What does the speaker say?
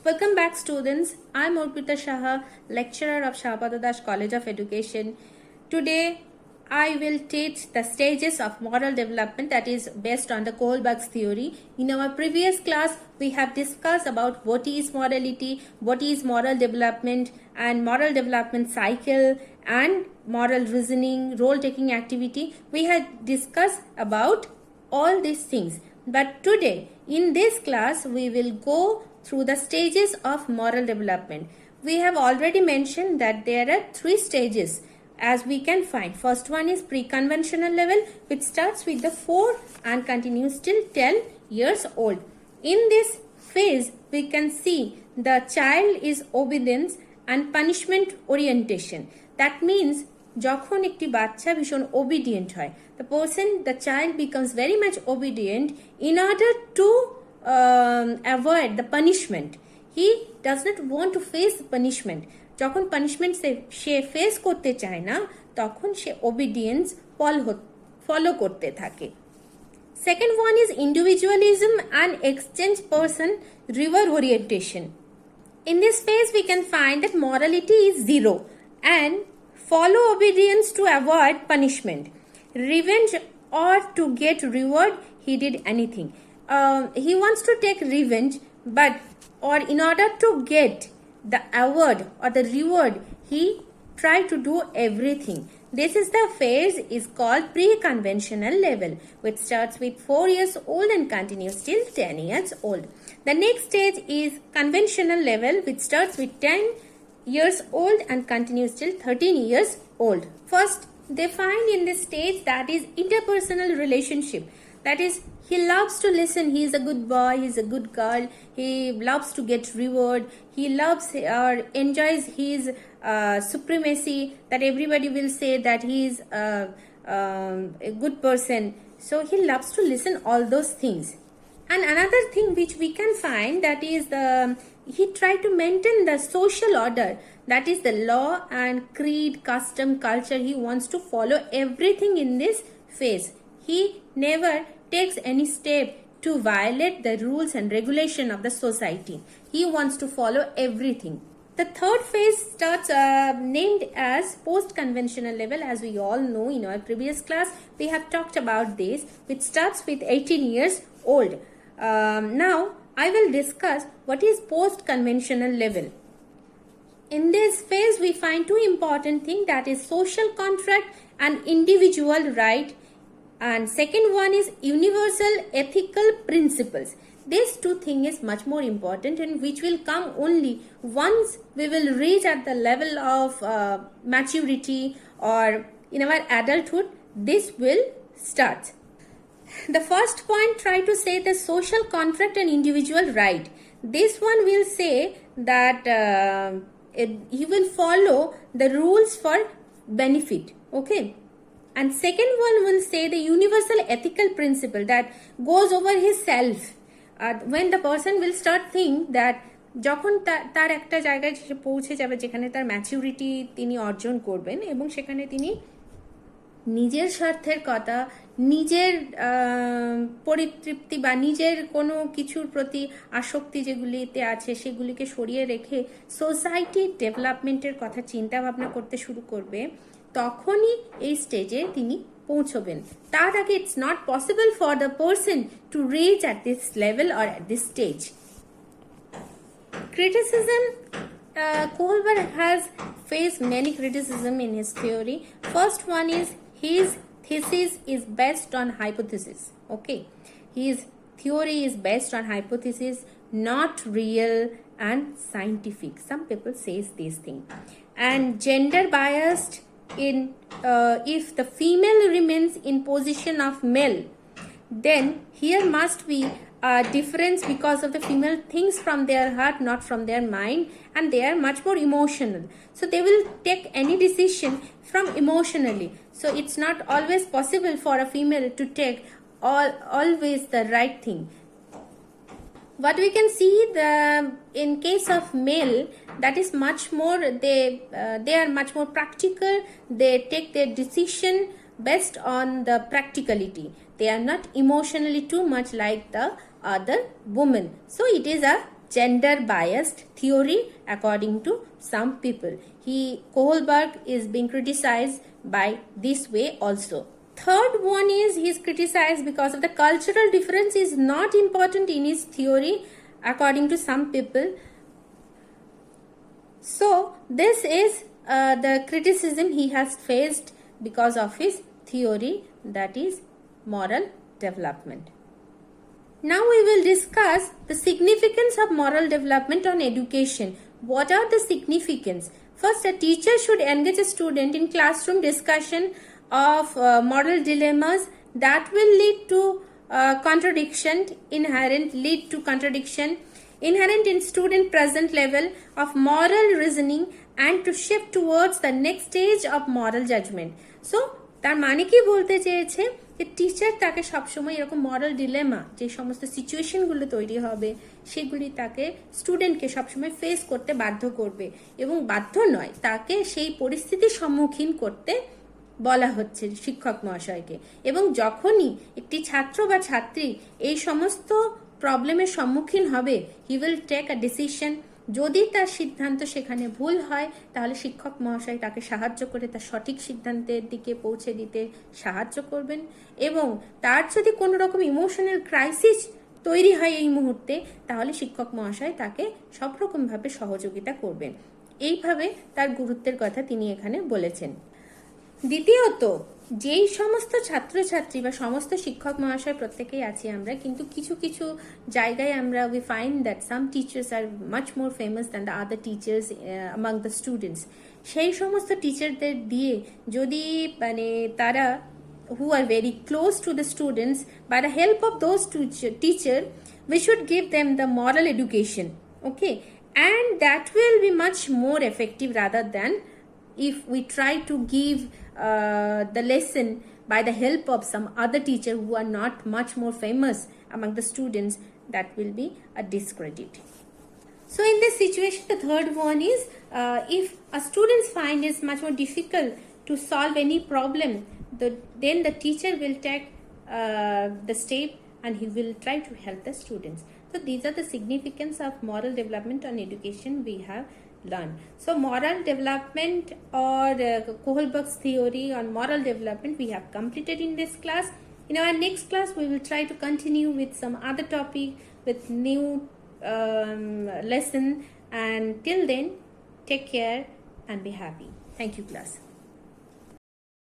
Welcome back, students. I'm Urpita Shah, lecturer of Shahpada Das College of Education. Today, I will teach the stages of moral development that is based on the Kohlberg's theory. In our previous class, we have discussed about what is morality, what is moral development, and moral development cycle, and moral reasoning, role-taking activity. We had discussed about all these things. But today, in this class, we will go through the stages of moral development. We have already mentioned that there are 3 stages as we can find. First one is pre-conventional level, which starts with the 4 and continues till 10 years old. In this phase, we can see the child is obedience and punishment orientation. That means যখন একটি বাচ্চা ভীষণ obedient হয়, the child becomes very much obedient in order to avoid the punishment. He does not want to face punishment. যখন punishment সে face করতে চায় না, তখন সে obedience follow করতে থাকে. Second one is individualism and exchange person reward orientation. In this phase, we can find that morality is 0 and follow obedience to avoid punishment. Revenge or to get reward, he did anything. He wants to take revenge, but or in order to get the award or the reward, he tried to do everything. This is the phase is called pre-conventional level, which starts with 4 years old and continues till 10 years old. The next stage is conventional level, which starts with 10 years old and continues till 13 years old. First, they find in this stage that is interpersonal relationship. That is, he loves to listen. He is a good boy. He is a good girl. He loves to get reward. He loves or enjoys his supremacy. That everybody will say that he is a good person. So he loves to listen all those things. And another thing which we can find, that is he tried to maintain the social order. That is the law and creed, custom, culture. He wants to follow everything in this phase. He never takes any step to violate the rules and regulation of the society. He wants to follow everything. The third phase starts named as post-conventional level. As we all know, in our previous class, we have talked about this, which starts with 18 years old. Now, I will discuss what is post-conventional level. In this phase, we find 2 important things, that is social contract and individual right. And second one is universal ethical principles. These 2 things is much more important, and which will come only once we will reach at the level of maturity or in our adulthood. This will start. The first point, try to say the social contract and individual right. This one will say that he will follow the rules for benefit. Okay. And second one will say the universal ethical principle that goes over his self. When the person will start think that যখন তার একটা জায়গায় সে পৌঁছে যাবে যেখানে তার maturity তিনি অর্জন করবেন এবং সেখানে তিনি নিজের স্বার্থের কথা, নিজের পরিতৃপ্তি বা নিজের কোনো কিছুর প্রতি আসক্তি যেগুলিতে আছে সেগুলিকে সরিয়ে রেখে সোসাইটি ডেভেলপমেন্টের কথা চিন্তা ভাবনা করতে শুরু করবে, তখনই এই স্টেজে তিনি পৌঁছবেন। তার আগে it's not possible for the person to reach at this level or at this stage. Criticism, Kohlberg has faced many criticism in his theory. First one is his thesis is based on hypothesis. Okay, his theory is based on hypothesis, not real and scientific. Some people says this thing. And gender biased in if the female remains in position of male, then here must be a difference because of the female thinks from their heart, not from their mind, and they are much more emotional. So they will take any decision from emotionally. So it's not always possible for a female to take always the right thing. What we can see, in case of male, that is much more, they are much more practical. They take their decision based on the practicality. They are not emotionally too much like the other woman. So it is a gender biased theory according to some people. Kohlberg is being criticized by this way also. Third one is he is criticized because of the cultural difference is not important in his theory according to some people. So this is the criticism he has faced because of his theory, that is moral development. Now we will discuss the significance of moral development on education. What are the significance? First, a teacher should engage a student in classroom discussion of moral dilemmas that will lead to contradiction inherent in student present level of moral reasoning and to shift towards the next stage of moral judgment. So তার মানে কি বলতে চেয়েছে যে teacher তাকে সবসময় এরকম মরাল dilemma যে সমস্ত সিচুয়েশনগুলো তৈরি হবে সেগুলি তাকে স্টুডেন্টকে সবসময় ফেস করতে বাধ্য করবে, এবং বাধ্য নয়, তাকে সেই পরিস্থিতির সম্মুখীন করতে বলা হচ্ছে শিক্ষক মহাশয়কে। এবং যখনই একটি ছাত্র বা ছাত্রী এই সমস্ত প্রবলেমের সম্মুখীন হবে, he will take a decision. যদি তার সিদ্ধান্ত সেখানে ভুল হয় তাহলে শিক্ষক মহাশয় তাকে সাহায্য করে তার সঠিক সিদ্ধান্তের দিকে পৌঁছে দিতে সাহায্য করবেন। এবং তার যদি কোনো রকম ইমোশনাল ক্রাইসিস তৈরি হয় এই মুহূর্তে, তাহলে শিক্ষক মহাশয় তাকে সব রকমভাবে সহযোগিতা করবেন। এইভাবে তার গুরুত্বের কথা তিনি এখানে বলেছেন। দ্বিতীয়ত, যেই সমস্ত ছাত্রছাত্রী বা সমস্ত শিক্ষক মহাশয় প্রত্যেকেই আছি আমরা, কিন্তু কিছু কিছু জায়গায় আমরা we find that some teachers R much more famous than the other teachers among the students. সেই সমস্ত টিচারদের দিয়ে যদি মানে তারা who are very close to the students, by the help of those teacher we should give them the moral education, okay, and that will be much more effective rather than if we try to give the lesson by the help of some other teacher who are not much more famous among the students. That will be a discredit. So in this situation, the third one is if a students find it much more difficult to solve any problem, then the teacher will take the step and he will try to help the students. So these are the significance of moral development on education we have learned. So moral development or Kohlberg's theory on moral development we have completed in this class. In our next class we will try to continue with some other topic with new lesson, and till then take care and be happy. Thank you class.